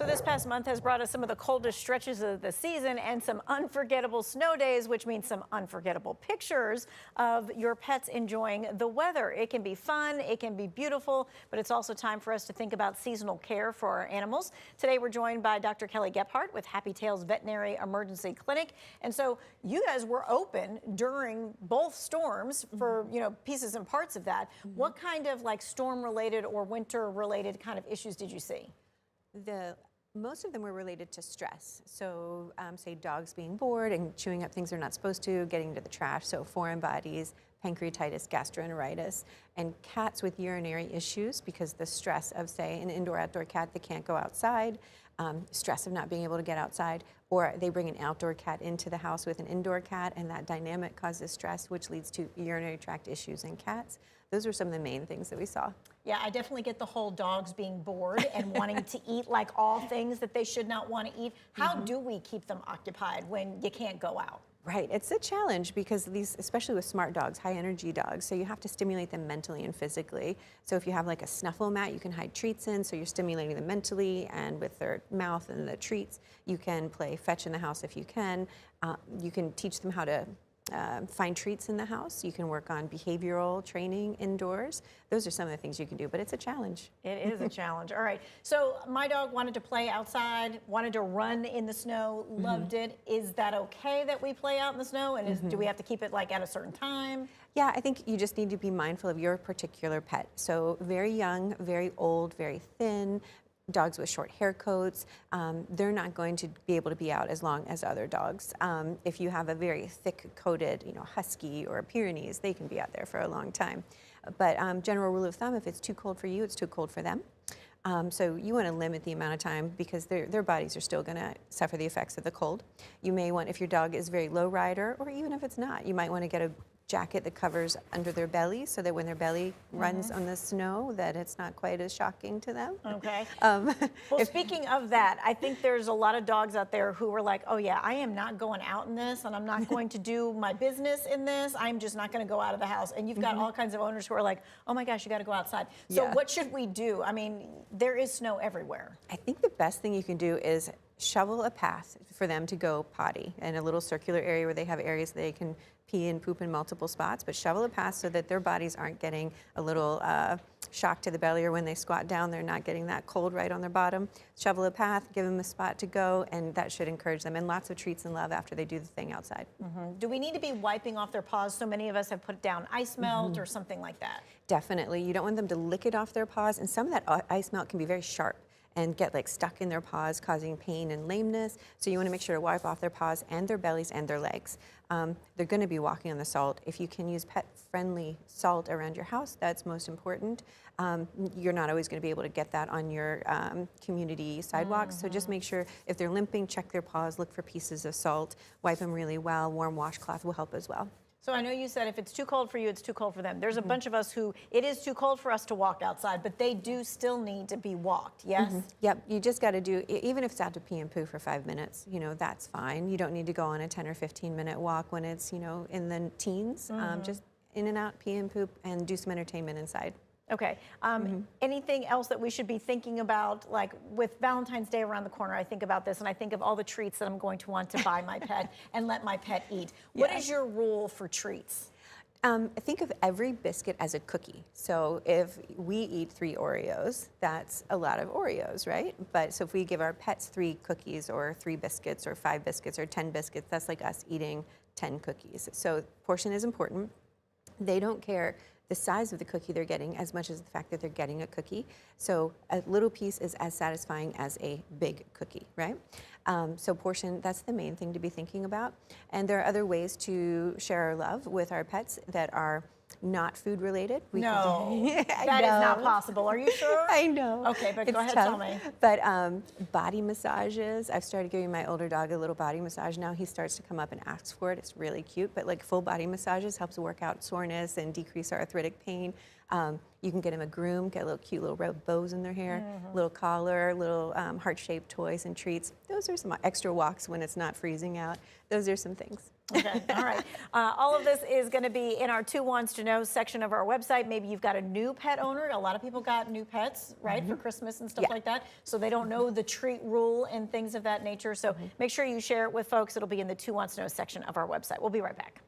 So this past month has brought us some of the coldest stretches of the season and some unforgettable snow days, which means some unforgettable pictures of your pets enjoying the weather. It can be fun, it can be beautiful, but it's also time for us to think about seasonal care for our animals. Today we're joined by Dr. Kelly Gebhardt with Happy Tales Veterinary Emergency Clinic. And so you guys were open during both storms for, pieces and parts of that. What kind of like storm related or winter related kind of issues did you see? Most of them were related to stress. So say dogs being bored and chewing up things they're not supposed to, getting into the trash, so foreign bodies, pancreatitis, gastroenteritis, and cats with urinary issues because the stress of, say, an indoor-outdoor cat that can't go outside, stress of not being able to get outside, or they bring an outdoor cat into the house with an indoor cat, and that dynamic causes stress, which leads to urinary tract issues in cats. Those are some of the main things that we saw. Yeah, I definitely get the whole dogs being bored and wanting to eat like all things that they should not want to eat. How do we keep them occupied when you can't go out? Right, it's a challenge because these, especially with smart dogs, high energy dogs, so you have to stimulate them mentally and physically. So if you have like a snuffle mat, you can hide treats in, so you're stimulating them mentally and with their mouth and the treats. You can play fetch in the house if you can. You can teach them how to find treats in the house. You can work on behavioral training indoors. Those are some of the things you can do, but it's a challenge. It is a challenge. All right. So my dog wanted to play outside, wanted to run in the snow, loved it. Is that okay that we play out in the snow? And do we have to keep it like at a certain time? Yeah, I think you just need to be mindful of your particular pet. So very young, very old, very thin, dogs with short hair coats, they're not going to be able to be out as long as other dogs. If you have a very thick-coated, husky or a Pyrenees, they can be out there for a long time. But general rule of thumb, if it's too cold for you, it's too cold for them. So you want to limit the amount of time because their bodies are still going to suffer the effects of the cold. You may want, if your dog is very low rider, or even if it's not, you might want to get a jacket that covers under their belly so that when their belly runs on the snow that it's not quite as shocking to them. Okay. Well, speaking of that, I think there's a lot of dogs out there who are like, oh yeah, I am not going out in this and I'm not going to do my business in this. I'm just not going to go out of the house. And you've got all kinds of owners who are like, oh my gosh, you got to go outside. So what should we do? I mean, there is snow everywhere. I think the best thing you can do is shovel a path for them to go potty in a little circular area where they have areas they can pee and poop in multiple spots, but shovel a path so that their bodies aren't getting a little shock to the belly, or when they squat down, they're not getting that cold right on their bottom. Shovel a path, give them a spot to go, and that should encourage them. And lots of treats and love after they do the thing outside. Do we need to be wiping off their paws? So many of us have put down ice melt or something like that. Definitely. You don't want them to lick it off their paws, and some of that ice melt can be very sharp and get like stuck in their paws, causing pain and lameness. So you want to make sure to wipe off their paws and their bellies and their legs. They're going to be walking on the salt. If you can use pet-friendly salt around your house, that's most important. You're not always going to be able to get that on your community sidewalks, so just make sure if they're limping, check their paws, look for pieces of salt, wipe them really well. Warm washcloth will help as well. So I know you said if it's too cold for you, it's too cold for them. There's a bunch of us who it is too cold for us to walk outside, but they do still need to be walked, yes? Yep, you just got to do, even if it's out to pee and poo for 5 minutes, that's fine. You don't need to go on a 10 or 15-minute walk when it's, in the teens. Just in and out, pee and poop, and do some entertainment inside. Okay. Anything else that we should be thinking about? Like with Valentine's Day around the corner, I think about this and I think of all the treats that I'm going to want to buy my pet and let my pet eat. What is your rule for treats? Think of every biscuit as a cookie. So if we eat 3 Oreos, that's a lot of Oreos, right? But so if we give our pets 3 cookies or 3 biscuits or 5 biscuits or 10 biscuits, that's like us eating 10 cookies. So portion is important. They don't care the size of the cookie they're getting as much as the fact that they're getting a cookie. So a little piece is as satisfying as a big cookie, right? So portion, that's the main thing to be thinking about. And there are other ways to share our love with our pets that are not food related. No, that is not possible. Are you sure? I know. Okay, but it's go ahead, tough. tell me. But body massages. I've started giving my older dog a little body massage now. He starts to come up and asks for it. It's really cute. But like full body massages helps work out soreness and decrease arthritic pain. You can get them a groom, get a little cute little red bows in their hair, little collar, little heart-shaped toys and treats. Those are some extra walks when it's not freezing out. Those are some things. Okay, all right. All of this is going to be in our 2 Wants to Know section of our website. Maybe you've got a new pet owner. A lot of people got new pets, right, for Christmas and stuff like that. So they don't know the treat rule and things of that nature. So make sure you share it with folks. It'll be in the 2 Wants to Know section of our website. We'll be right back.